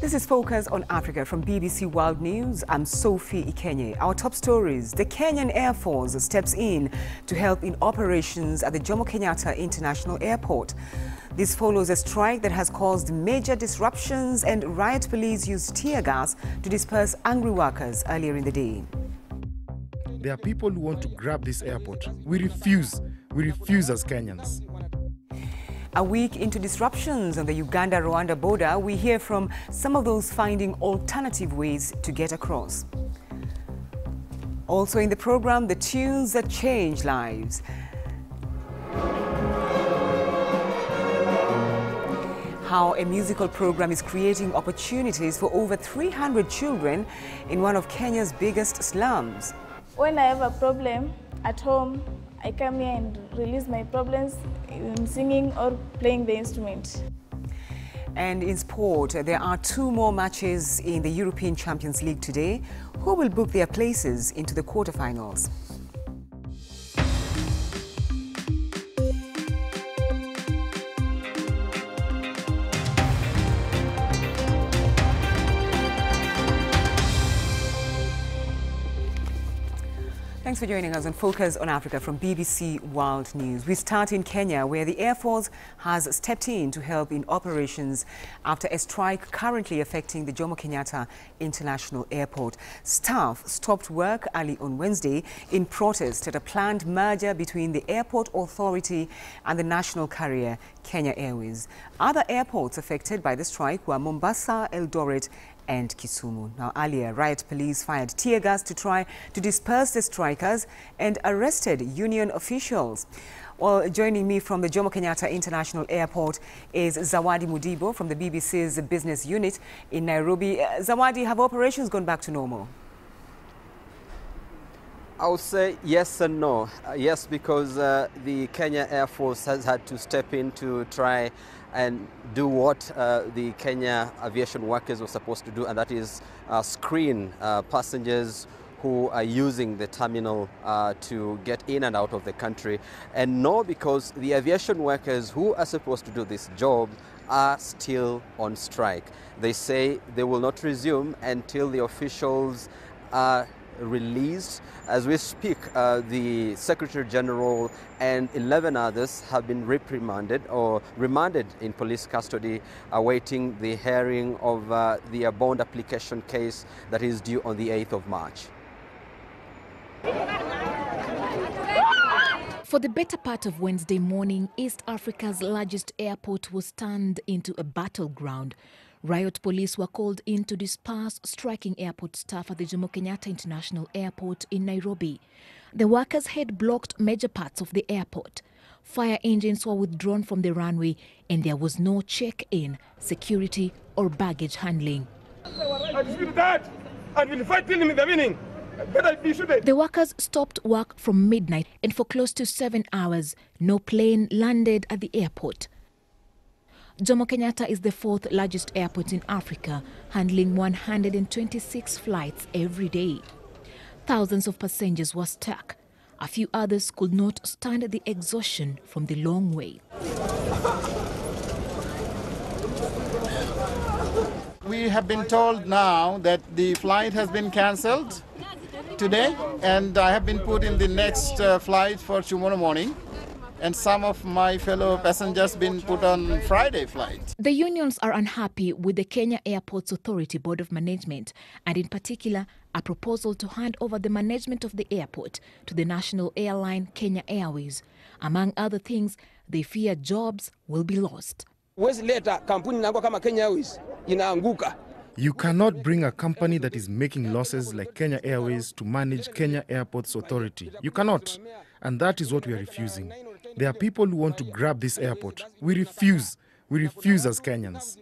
This is Focus on Africa from BBC World News. I'm Sophie Ikenye. Our top stories: the Kenyan Air Force steps in to help in operations at the Jomo Kenyatta International Airport. This follows a strike that has caused major disruptions, and riot police used tear gas to disperse angry workers earlier in the day. There are people who want to grab this airport. We refuse. We refuse as Kenyans. A week into disruptions on the Uganda-Rwanda border, we hear from some of those finding alternative ways to get across. Also in the program, the tunes that change lives. How a musical program is creating opportunities for over 300 children in one of Kenya's biggest slums. When I have a problem at home, I come here and release my problems in singing or playing the instrument. And in sport, there are 2 more matches in the European Champions League today. Who will book their places into the quarterfinals? Thanks for joining us on Focus on Africa from BBC World News. We start in Kenya, where the Air Force has stepped in to help in operations after a strike currently affecting the Jomo Kenyatta International Airport. Staff stopped work early on Wednesday in protest at a planned merger between the airport authority and the national carrier, Kenya Airways. Other airports affected by the strike were Mombasa, Eldoret, and Kisumu. Now, earlier, riot police fired tear gas to try to disperse the strikers and arrested union officials. Well, joining me from the Jomo Kenyatta International Airport is Zawadi Mudibo from the BBC's business unit in Nairobi. Zawadi, have operations gone back to normal? I would say yes and no. Yes, because the Kenya Air Force has had to step in to try and do what the Kenya aviation workers were supposed to do, and that is screen passengers who are using the terminal to get in and out of the country. And no, because the aviation workers who are supposed to do this job are still on strike. They say they will not resume until the officials are released. As we speak, the Secretary General and 11 others have been reprimanded or remanded in police custody, awaiting the hearing of the bond application case that is due on the 8th of March. For the better part of Wednesday morning, East Africa's largest airport was turned into a battleground. Riot police were called in to disperse striking airport staff at the Jomo Kenyatta International Airport in Nairobi. The workers had blocked major parts of the airport. Fire engines were withdrawn from the runway, and there was no check-in, security or baggage handling. The workers stopped work from midnight, and for close to 7 hours, no plane landed at the airport. Jomo Kenyatta is the 4th largest airport in Africa, handling 126 flights every day. Thousands of passengers were stuck. A few others could not stand the exhaustion from the long wait. We have been told now that the flight has been cancelled today, and I have been put in the next flight for tomorrow morning. And some of my fellow passengers been put on Friday flight. The unions are unhappy with the Kenya Airports Authority Board of Management, and in particular, a proposal to hand over the management of the airport to the national airline Kenya Airways. Among other things, they fear jobs will be lost. You cannot bring a company that is making losses like Kenya Airways to manage Kenya Airports Authority. You cannot. And that is what we are refusing. There are people who want to grab this airport. We refuse. We refuse as Kenyans.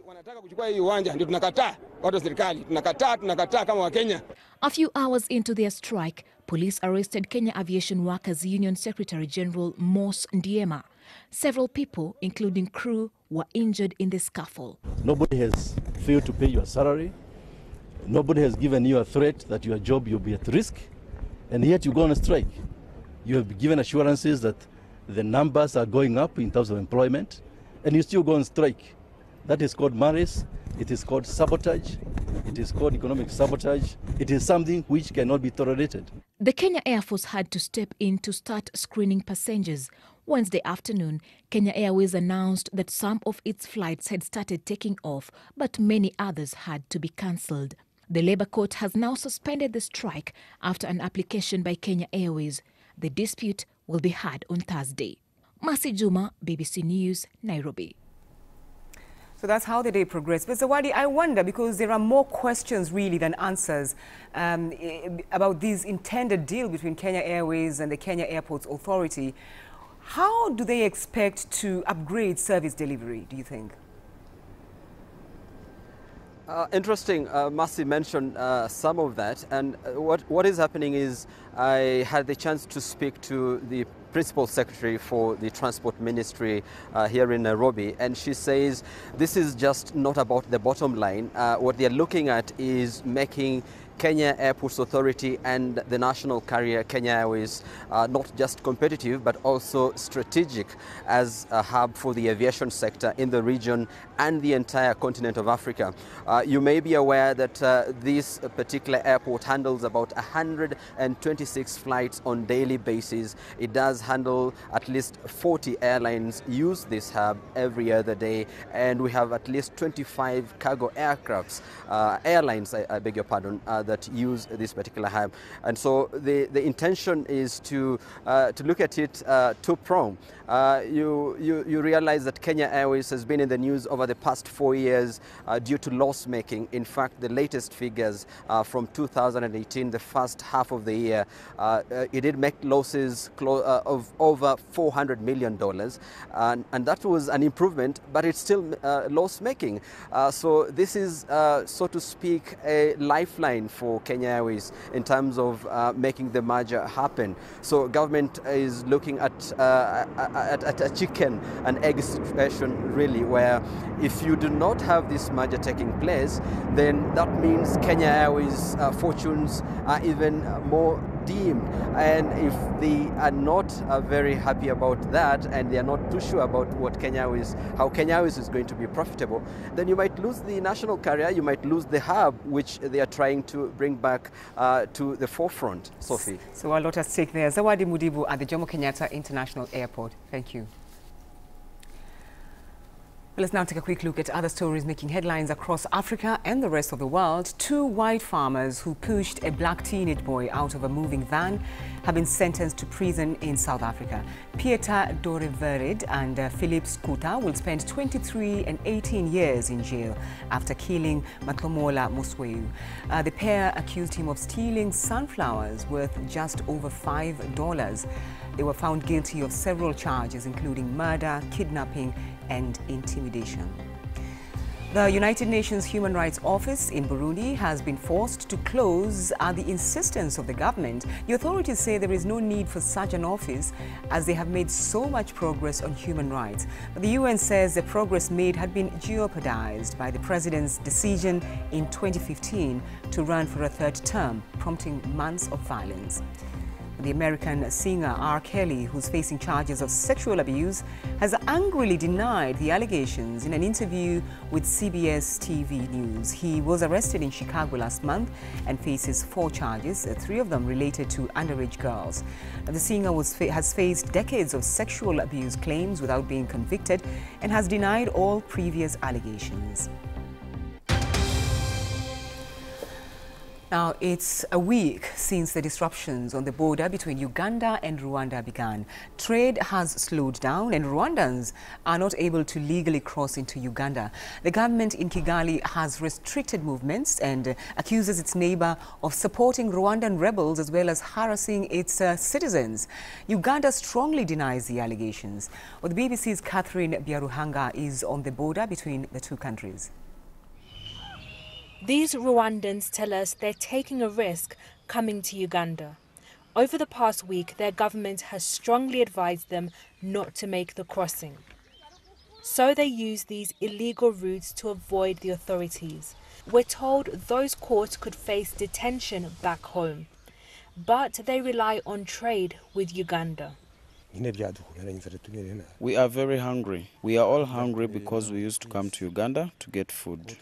A few hours into their strike, police arrested Kenya Aviation Workers Union Secretary General Mos Ndiema. Several people, including crew, were injured in the scuffle. Nobody has failed to pay your salary. Nobody has given you a threat that your job will be at risk. And yet you go on a strike. You have given assurances that the numbers are going up in terms of employment, and you still go on strike. That is called malice. It is called sabotage. It is called economic sabotage. It is something which cannot be tolerated. The Kenya Air Force had to step in to start screening passengers. Wednesday afternoon, Kenya Airways announced that some of its flights had started taking off, but many others had to be cancelled. The Labour Court has now suspended the strike after an application by Kenya Airways. The dispute will be heard on Thursday. Masi Juma, BBC News, Nairobi. So that's how the day progressed. But Zawadi, I wonder, because there are more questions really than answers about this intended deal between Kenya Airways and the Kenya Airports Authority. How do they expect to upgrade service delivery, do you think? Interesting. Masi mentioned some of that, and what is happening is I had the chance to speak to the Principal Secretary for the Transport Ministry here in Nairobi, and she says this is just not about the bottom line. What they are looking at is making Kenya Airports Authority and the national carrier Kenya Airways not just competitive but also strategic as a hub for the aviation sector in the region and the entire continent of Africa. You may be aware that this particular airport handles about 126 flights on daily basis. It does handle at least 40 airlines use this hub every other day, and we have at least 25 cargo aircrafts, airlines, I beg your pardon, that use this particular hub. And so the intention is to look at it two-pronged. You realize that Kenya Airways has been in the news over the past 4 years due to loss making. In fact, the latest figures from 2018, the first half of the year, it did make losses of over $400 million, and that was an improvement, but it's still loss making. So this is, so to speak, a lifeline for Kenya Airways in terms of making the merger happen. So government is looking at a chicken and egg situation, really, where if you do not have this merger taking place, then that means Kenya Airways fortunes are even more deemed. And if they are not very happy about that, and they are not too sure about what how Kenya Airways is going to be profitable, then you might lose the national carrier, you might lose the hub, which they are trying to bring back to the forefront. Sophie. So a lot at stake there. Zawadi Mudibu at the Jomo Kenyatta International Airport. Thank you. Let's now take a quick look at other stories making headlines across Africa and the rest of the world. 2 white farmers who pushed a black teenage boy out of a moving van have been sentenced to prison in South Africa. Pieter Dorevered and Philip Skuta will spend 23 and 18 years in jail after killing Matlomola Mosweu. The pair accused him of stealing sunflowers worth just over $5. They were found guilty of several charges, including murder, kidnapping, and intimidation. The United Nations Human Rights Office in Burundi has been forced to close at the insistence of the government. The authorities say there is no need for such an office as they have made so much progress on human rights. But the UN says the progress made had been jeopardized by the president's decision in 2015 to run for a 3rd term, prompting months of violence. The American singer R. Kelly, who's facing charges of sexual abuse, has angrily denied the allegations in an interview with CBS TV News. He was arrested in Chicago last month and faces 4 charges, 3 of them related to underage girls. The singer has faced decades of sexual abuse claims without being convicted and has denied all previous allegations. Now, it's a week since the disruptions on the border between Uganda and Rwanda began. Trade has slowed down and Rwandans are not able to legally cross into Uganda. The government in Kigali has restricted movements and accuses its neighbor of supporting Rwandan rebels as well as harassing its citizens. Uganda strongly denies the allegations. Well, the BBC's Catherine Biaruhanga is on the border between the 2 countries. These Rwandans tell us they're taking a risk coming to Uganda. Over the past week, their government has strongly advised them not to make the crossing. So they use these illegal routes to avoid the authorities. We're told those caught could face detention back home, but they rely on trade with Uganda. We are very hungry. We are all hungry because we used to come to Uganda to get food.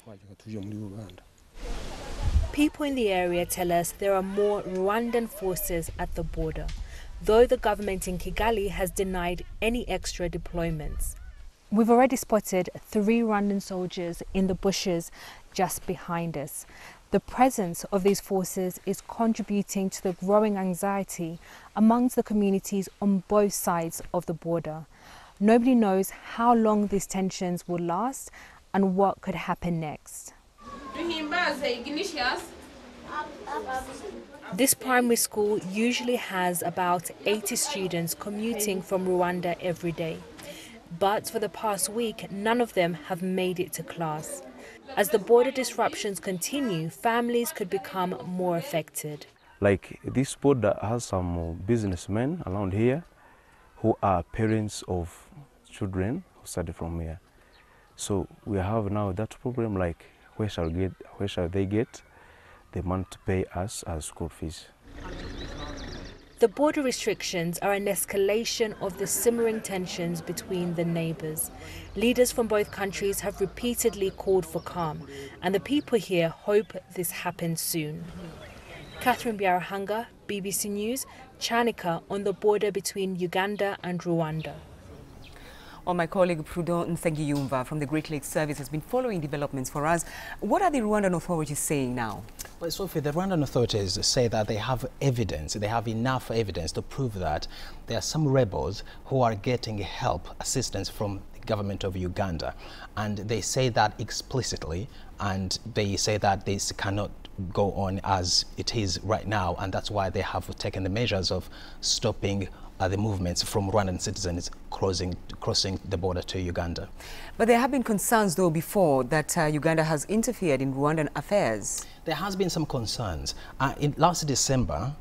People in the area tell us there are more Rwandan forces at the border, though the government in Kigali has denied any extra deployments. We've already spotted 3 Rwandan soldiers in the bushes just behind us. The presence of these forces is contributing to the growing anxiety amongst the communities on both sides of the border. Nobody knows how long these tensions will last and what could happen next. This primary school usually has about 80 students commuting from Rwanda every day. But for the past week, none of them have made it to class. As the border disruptions continue, families could become more affected. Like this border has some businessmen around here who are parents of children who started from here. So we have now that problem, like where shall they get the money to pay us as school fees? The border restrictions are an escalation of the simmering tensions between the neighbours. Leaders from both countries have repeatedly called for calm, and the people here hope this happens soon. Catherine Biarahanga, BBC News, Chanika on the border between Uganda and Rwanda. Well, my colleague Prudon Nsengiyumva from the Great Lakes Service has been following developments for us. What are the Rwandan authorities saying now? Well, Sophie, the Rwandan authorities say that they have evidence, they have enough evidence to prove that there are some rebels who are getting help, assistance from the government of Uganda. And they say that explicitly, and they say that this cannot go on as it is right now, and that's why they have taken the measures of stopping the movements from Rwandan citizens crossing the border to Uganda. But there have been concerns, though, before that Uganda has interfered in Rwandan affairs. There has been some concerns. Last December,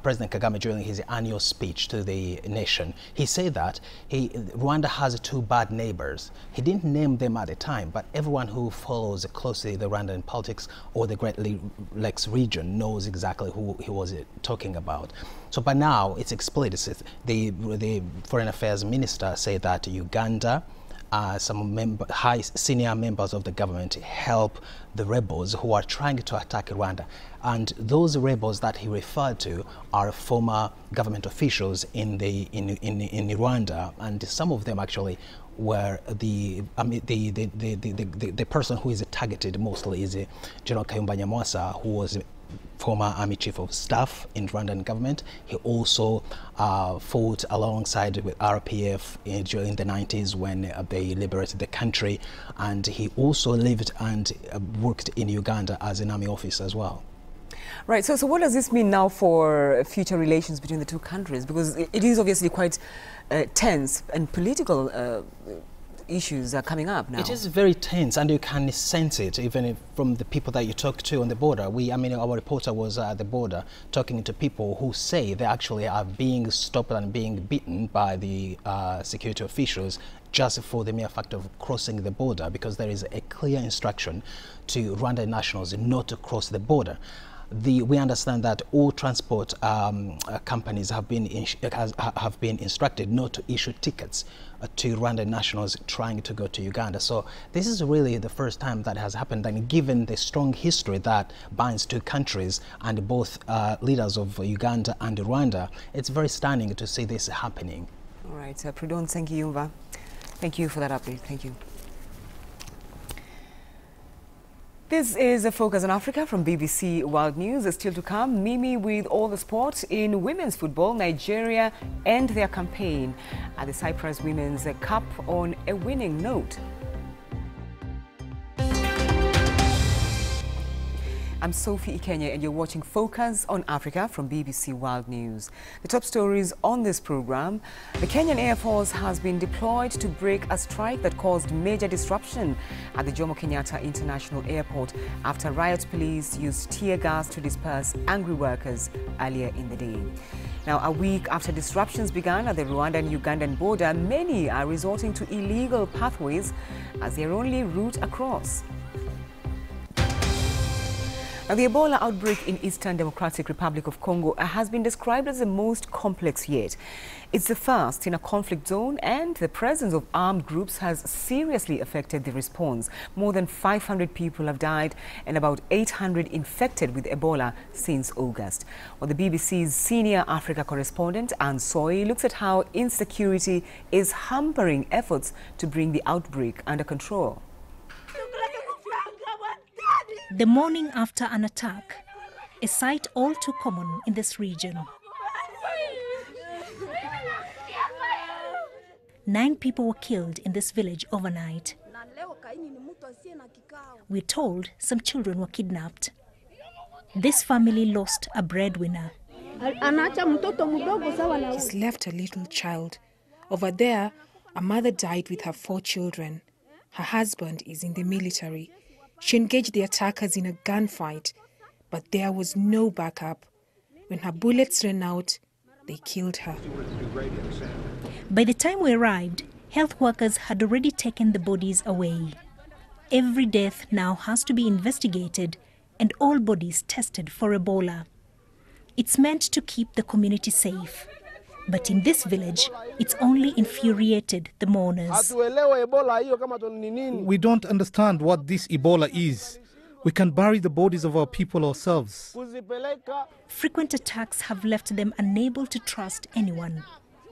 President Kagame, during his annual speech to the nation, he said that Rwanda has 2 bad neighbors. He didn't name them at the time, but everyone who follows closely the Rwandan politics or the Great Lakes region knows exactly who he was talking about. So by now, it's explicit. The Foreign Affairs Minister said that Uganda, some senior members of the government help the rebels who are trying to attack Rwanda. And those rebels that he referred to are former government officials in Rwanda, and some of them actually were the person who is targeted mostly is General Kayumba Nyamwasa, who was former army chief of staff in Rwandan government. He also fought alongside with RPF during the 90s when they liberated the country, and he also lived and worked in Uganda as an army officer as well. Right, so what does this mean now for future relations between the 2 countries? Because it is obviously quite tense, and political issues are coming up now. It is very tense, and you can sense it even from the people that you talk to on the border. Our reporter was at the border talking to people who say they actually are being stopped and being beaten by the security officials just for the mere fact of crossing the border, because there is a clear instruction to Rwandan nationals not to cross the border. We understand that all transport companies have been instructed not to issue tickets to Rwandan nationals trying to go to Uganda. So this is really the first time that has happened, and given the strong history that binds 2 countries and both leaders of Uganda and Rwanda, it's very stunning to see this happening. All right, Prudon Nsengiyumva, thank you for that update. Thank you. This is a Focus on Africa from BBC World News. Still to come, Mimi with all the sports in women's football. Nigeria end their campaign at the Cyprus Women's Cup on a winning note. I'm Sophie Ikenya, and you're watching Focus on Africa from BBC World News. The top stories on this program: the Kenyan Air Force has been deployed to break a strike that caused major disruption at the Jomo Kenyatta International Airport after riot police used tear gas to disperse angry workers earlier in the day. Now, a week after disruptions began at the Rwandan-Ugandan border, many are resorting to illegal pathways as their only route across. Now, the Ebola outbreak in Eastern Democratic Republic of Congo has been described as the most complex yet. It's the first in a conflict zone, and the presence of armed groups has seriously affected the response. More than 500 people have died and about 800 infected with Ebola since August. Well, the BBC's senior Africa correspondent, Anne Soy, looks at how insecurity is hampering efforts to bring the outbreak under control. The morning after an attack, a sight all too common in this region. 9 people were killed in this village overnight. We're told some children were kidnapped. This family lost a breadwinner. He's left a little child. Over there, a mother died with her 4 children. Her husband is in the military. She engaged the attackers in a gunfight, but there was no backup. When her bullets ran out, they killed her. By the time we arrived, health workers had already taken the bodies away. Every death now has to be investigated and all bodies tested for Ebola. It's meant to keep the community safe. But in this village, it's only infuriated the mourners. We don't understand what this Ebola is. We can bury the bodies of our people ourselves. Frequent attacks have left them unable to trust anyone.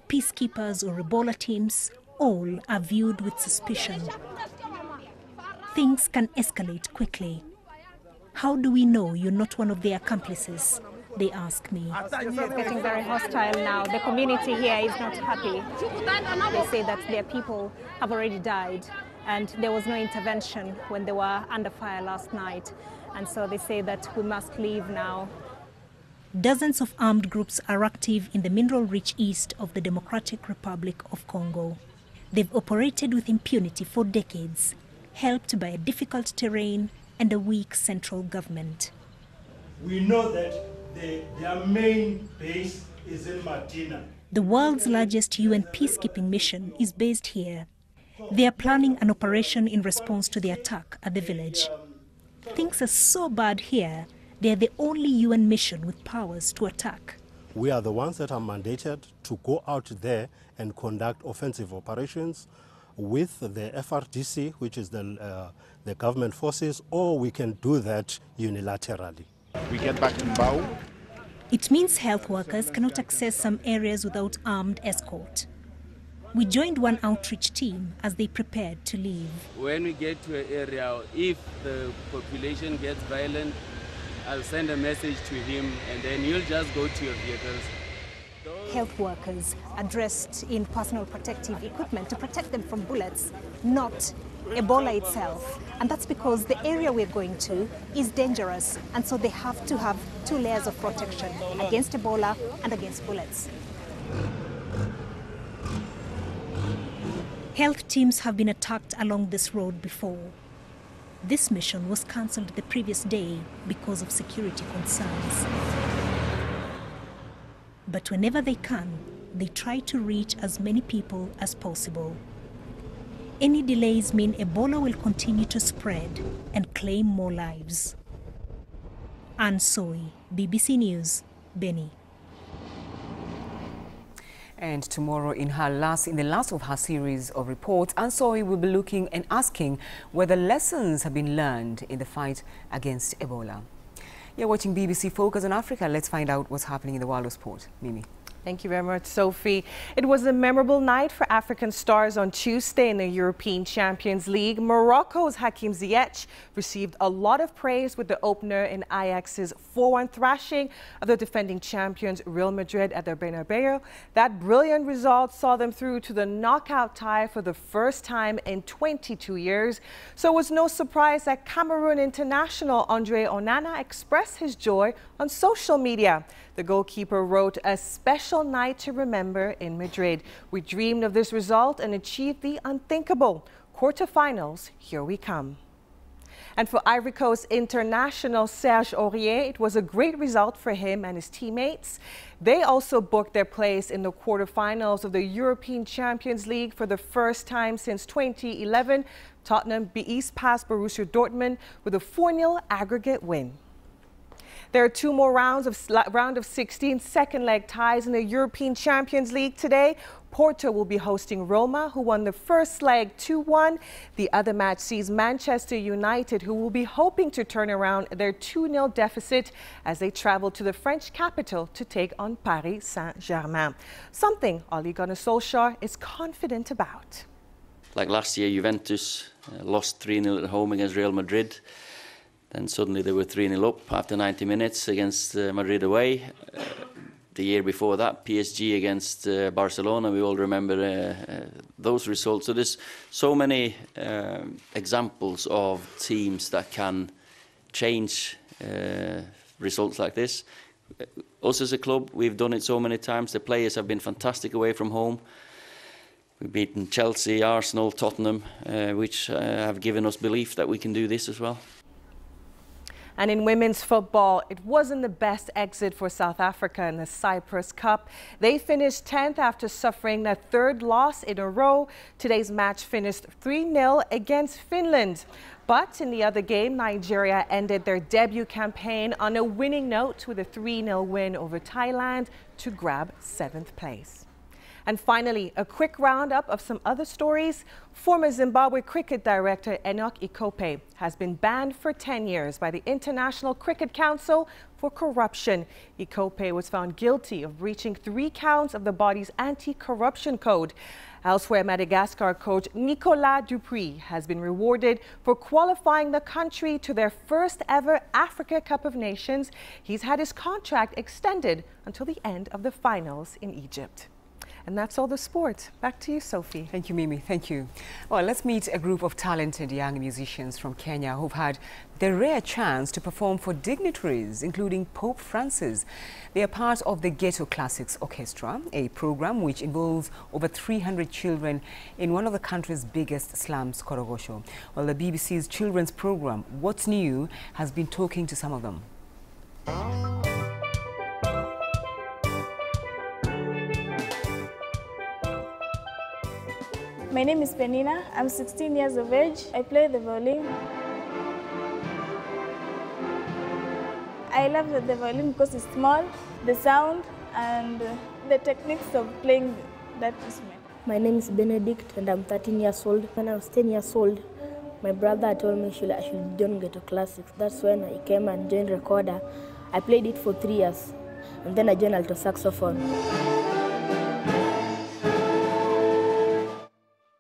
Peacekeepers or Ebola teams, all are viewed with suspicion. Things can escalate quickly. How do we know you're not one of their accomplices? They ask me. It's getting very hostile now. The community here is not happy. They say that their people have already died and there was no intervention when they were under fire last night. And so they say that we must leave now. Dozens of armed groups are active in the mineral-rich east of the Democratic Republic of Congo. They've operated with impunity for decades, helped by a difficult terrain and a weak central government. We know that their main base is in Martina. The world's largest UN peacekeeping mission is based here. They are planning an operation in response to the attack at the village. Things are so bad here, they are the only UN mission with powers to attack. We are the ones that are mandated to go out there and conduct offensive operations with the FRDC, which is the government forces, or we can do that unilaterally. We get back to Mbao. It means health workers cannot access some areas without armed escort. We joined one outreach team as they prepared to leave. When we get to an area, if the population gets violent, I'll send a message to him and then you'll just go to your vehicles. Health workers are dressed in personal protective equipment to protect them from bullets, not Ebola itself. And that's because the area we're going to is dangerous, and so they have to have 2 layers of protection against Ebola and against bullets. Health teams have been attacked along this road before. This mission was cancelled the previous day because of security concerns. But whenever they can, they try to reach as many people as possible. Any delays mean Ebola will continue to spread and claim more lives. Anne Soy, BBC News, Beni. And tomorrow, in the last of her series of reports, Anne Soy will be looking and asking whether lessons have been learned in the fight against Ebola. You're watching BBC Focus on Africa. Let's find out what's happening in the world of sport. Mimi. Thank you very much, Sophie. It was a memorable night for African stars on Tuesday in the European Champions League. Morocco's Hakim Ziyech received a lot of praise with the opener in Ajax's 4-1 thrashing of the defending champions Real Madrid at their Bernabeu. That brilliant result saw them through to the knockout tie for the first time in 22 years. So it was no surprise that Cameroon international Andre Onana expressed his joy on social media. The goalkeeper wrote, "A special night to remember in Madrid. We dreamed of this result and achieved the unthinkable. Quarterfinals, here we come." And for Ivory Coast international Serge Aurier, it was a great result for him and his teammates. They also booked their place in the quarterfinals of the European Champions League for the first time since 2011. Tottenham beat past Borussia Dortmund with a 4-0 aggregate win. There are two more round of 16 second leg ties in the European Champions League today. Porto will be hosting Roma, who won the first leg 2-1. The other match sees Manchester United, who will be hoping to turn around their 2-0 deficit as they travel to the French capital to take on Paris Saint-Germain. Something Ole Gunnar Solskjaer is confident about. Like last year, Juventus lost 3-0 at home against Real Madrid. Then suddenly they were 3-0 up after 90 minutes against Madrid away. The year before that, PSG against Barcelona, we all remember those results. So there's so many examples of teams that can change results like this. Us as a club, we've done it so many times. The players have been fantastic away from home. We've beaten Chelsea, Arsenal, Tottenham, which have given us belief that we can do this as well. And in women's football, it wasn't the best exit for South Africa in the Cyprus Cup. They finished 10th after suffering their third loss in a row. Today's match finished 3-0 against Finland. But in the other game, Nigeria ended their debut campaign on a winning note with a 3-0 win over Thailand to grab 7th place. And finally, a quick roundup of some other stories. Former Zimbabwe cricket director Enoch Ikope has been banned for 10 years by the International Cricket Council for corruption. Ikope was found guilty of breaching 3 counts of the body's anti-corruption code. Elsewhere, Madagascar coach Nicolas Dupuis has been rewarded for qualifying the country to their first ever Africa Cup of Nations. He's had his contract extended until the end of the finals in Egypt. And that's all the sport. Back to you, Sophie. Thank you, Mimi. Thank you. Well, let's meet a group of talented young musicians from Kenya who've had the rare chance to perform for dignitaries, including Pope Francis. They are part of the Ghetto Classics Orchestra, a program which involves over 300 children in one of the country's biggest slums, Korogosho. Well, the BBC's children's program, What's New, has been talking to some of them. My name is Penina. I'm 16 years of age. I play the violin. I love the violin because it's small, the sound, and the techniques of playing that instrument. My name is Benedict and I'm 13 years old. When I was 10 years old, my brother told me I should join Ghetto Classics. That's when I came and joined Recorder. I played it for 3 years and then I joined alto saxophone.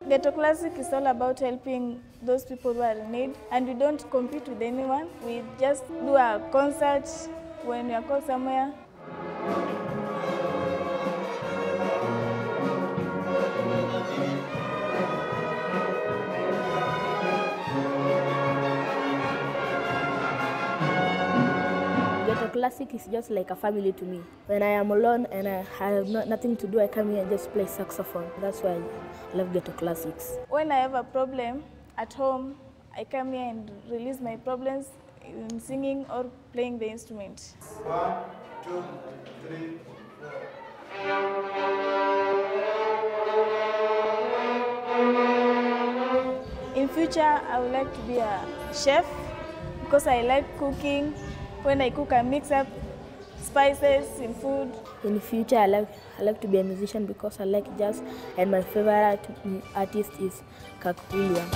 Ghetto Classic is all about helping those people who are in need, and we don't compete with anyone. We just do a concert when we are called somewhere. Ghetto Classic is just like a family to me. When I am alone and I have nothing to do, I come here and just play saxophone. That's why I love Ghetto Classics. When I have a problem at home, I come here and release my problems in singing or playing the instrument. 1, 2, 3, 4. In future, I would like to be a chef because I like cooking. When I cook, I mix up spices in food. In the future, I like to be a musician because I like jazz, and my favorite artist is William.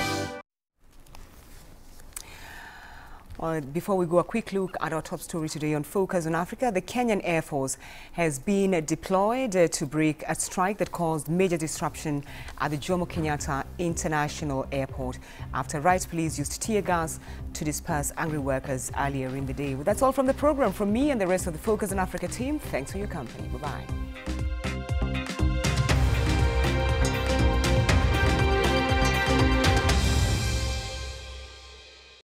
Well, before we go, a quick look at our top story today on Focus on Africa. The Kenyan Air Force has been deployed to break a strike that caused major disruption at the Jomo Kenyatta International Airport after riot police used tear gas to disperse angry workers earlier in the day. Well, that's all from the program. From me and the rest of the Focus on Africa team, thanks for your company. Bye-bye.